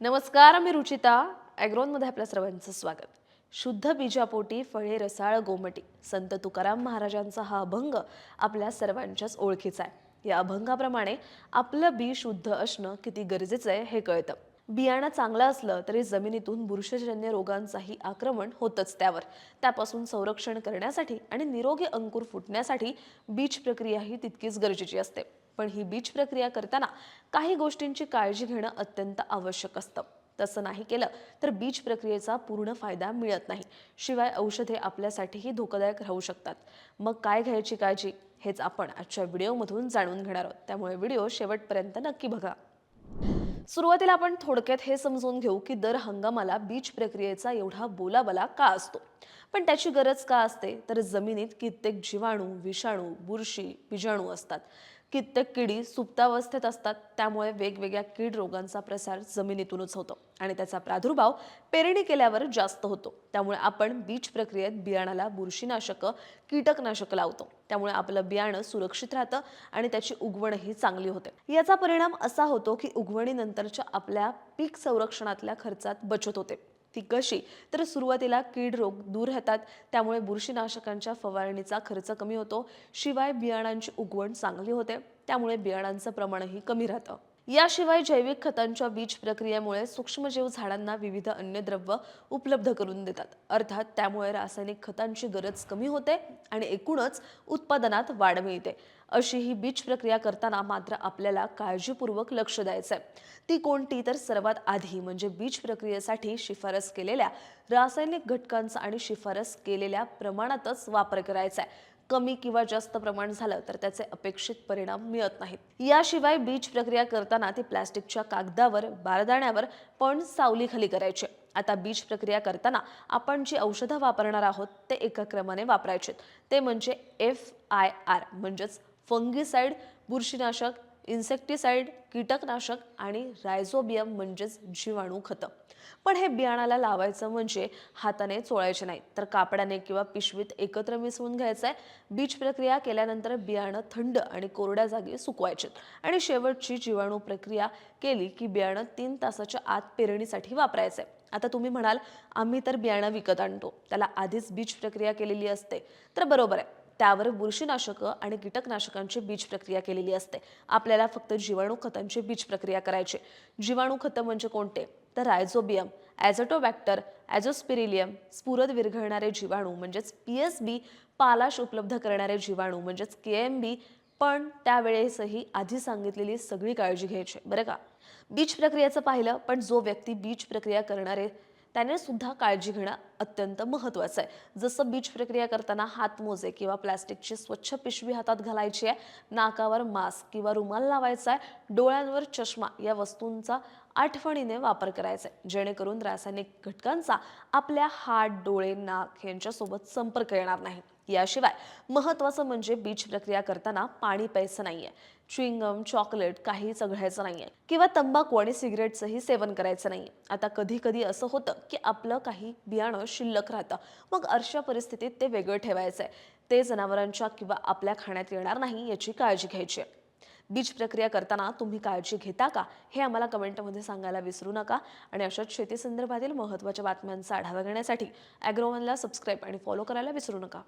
नमस्कार, मी रुचिता. ॲग्रोनमध्ये आपल्या सर्वांचं स्वागत. शुद्ध बीजापोटी फळे रसाळ गोमटी संत तुकाराम महाराजांचा हा अभंग आपल्या सर्वांच्याच ओळखीचा आहे. या अभंगाप्रमाणे आपलं बी शुद्ध असणं किती गरजेचं आहे हे कळतं. बियाणं चांगलं असलं तरी जमिनीतून बुरशीजन्य रोगांचाही आक्रमण होतच त्यावर. त्यापासून संरक्षण करण्यासाठी आणि निरोगी अंकुर फुटण्यासाठी बीज प्रक्रिया ही तितकीच गरजेची असते. पण ही बीज प्रक्रिया करताना काही गोष्टींची काळजी घेणं अत्यंत आवश्यक असतं. तसं नाही केलं तर बीज प्रक्रियेचा पूर्ण फायदा मिळत नाही. शिवाय औषधे आपल्यासाठीही धोकादायक राहू शकतात. मग काय घ्यायची काळजी हेच आपण आजच्या व्हिडिओमधून जाणून घेणार आहोत. त्यामुळे व्हिडिओ शेवटपर्यंत नक्की बघा. सुरुवातीला आपण थोडक्यात हे समजून घेऊ की दर हंगामाला बीज प्रक्रियेचा एवढा बोलाबाला का असतो. पण त्याची गरज का असते तर जमिनीत कित्येक जीवाणू, विषाणू, बुरशी, बीजाणू असतात. कित्येक किडी सुप्तावस्थेत असतात. त्यामुळे वेगवेगळ्या कीड रोगांचा प्रसार जमिनीतूनच होतो आणि त्याचा प्रादुर्भाव पेरणी केल्यावर जास्त होतो. त्यामुळे आपण बीज प्रक्रियेत बियाणाला बुरशीनाशक, कीटकनाशक लावतो. त्यामुळे आपलं बियाणं सुरक्षित राहतं आणि त्याची उगवणही चांगली होते. याचा परिणाम असा होतो की उगवणीनंतरच्या आपल्या पीक संरक्षणातल्या खर्चात बचत होते. ती कशी तर सुरुवातीला कीड रोग दूर राहतात. त्यामुळे बुरशीनाशकांच्या फवारणीचा खर्च कमी होतो. शिवाय बियाणांची उगवण चांगली होते. त्यामुळे बियाणांचं प्रमाणही कमी राहतं. याशिवाय जैविक खतांच्या बीज प्रक्रियेमुळे सूक्ष्मजीव झाडांना विविध अन्नद्रव्य उपलब्ध करून देतात. अर्थात त्यामुळे रासायनिक खतांची गरज कमी होते आणि एकूणच उत्पादनात वाढ मिळते. अशी ही बीज प्रक्रिया करताना मात्र आपल्याला काळजीपूर्वक लक्ष द्यायचं आहे. ती कोणती तर सर्वात आधी म्हणजे बीज प्रक्रियेसाठी शिफारस केलेल्या रासायनिक घटकांचा आणि शिफारस केलेल्या प्रमाणातच वापर करायचा आहे. कमी किंवा जास्त प्रमाण झालं तर त्याचे अपेक्षित परिणाम मिळत नाहीत. याशिवाय बीज प्रक्रिया करताना ती प्लास्टिकच्या कागदावर, बारदाण्यावर पण सावलीखाली करायची. आता बीज प्रक्रिया करताना आपण जी औषधं वापरणार आहोत ते एका क्रमाने वापरायचे. ते म्हणजे FIR म्हणजेच फंगीसाइड, बुरशीनाशक, इन्सेक्टिसाइड, कीटकनाशक आणि रायझोबियम म्हणजेच जीवाणू खतं. पण हे बियाणाला लावायचं म्हणजे हाताने चोळायचे नाही तर कापडाने किंवा पिशवीत एकत्र मिसळून घ्यायचंय. बीज प्रक्रिया केल्यानंतर बियाणं थंड आणि कोरड्या जागी सुकवायचे आणि शेवटची जीवाणू प्रक्रिया केली की बियाणं 3 तासाच्या आत पेरणीसाठी वापरायचंय. आता तुम्ही म्हणाल, आम्ही तर बियाणं विकत आणतो, त्याला आधीच बीज प्रक्रिया केलेली असते. तर बरोबर आहे, त्यावर बुरशीनाशकं आणि कीटकनाशकांची बीज प्रक्रिया केलेली असते. आपल्याला फक्त जीवाणू खतांची बीज प्रक्रिया करायची. जीवाणू खतं म्हणजे कोणते तर रायझोबियम, ॲझोटोबॅक्टर, ॲझोस्पिरिलियम, स्फुरद विरघळणारे जीवाणू म्हणजेच PSB, पालाश उपलब्ध करणारे जीवाणू म्हणजेच KMB. पण त्यावेळेसही आधी सांगितलेली सगळी काळजी घ्यायची बरं का. बीज प्रक्रियेचं पाहिलं, पण जो व्यक्ती बीज प्रक्रिया करणारे त्याने सुद्धा काळजी घेणं अत्यंत महत्त्वाचं आहे. जसं बीज प्रक्रिया करताना हातमोजे किंवा प्लास्टिकची स्वच्छ पिशवी हातात घालायची आहे, नाकावर मास्क किंवा रुमाल लावायचा आहे, डोळ्यांवर चष्मा या वस्तूंचा आठवणीने वापर करायचा आहे, जेणेकरून रासायनिक घटकांचा आपल्या हात, डोळे, नाक यांच्यासोबत संपर्क येणार नाही. याशिवाय महत्त्वाचं म्हणजे बीज प्रक्रिया करताना पाणी प्यायचं नाहीये, च्युइंगम, चॉकलेट काही चघळायचं नाहीये किंवा तंबाखू आणि सिगरेटचंही सेवन करायचं नाहीये. आता कधी कधी असं होतं की आपलं काही बियाणं शिल्लक राहतं. मग अशा परिस्थितीत ते वेगळं ठेवायचंय. ते जनावरांच्या किंवा आपल्या खाण्यात येणार नाही याची काळजी घ्यायची आहे. बीज प्रक्रिया करताना तुम्ही काळजी घेता का हे आम्हाला कमेंटमध्ये सांगायला विसरू नका. आणि अशाच शेती संदर्भातील महत्त्वाच्या बातम्यांचा आढावा घेण्यासाठी ॲग्रोवनला सबस्क्राईब आणि फॉलो करायला विसरू नका.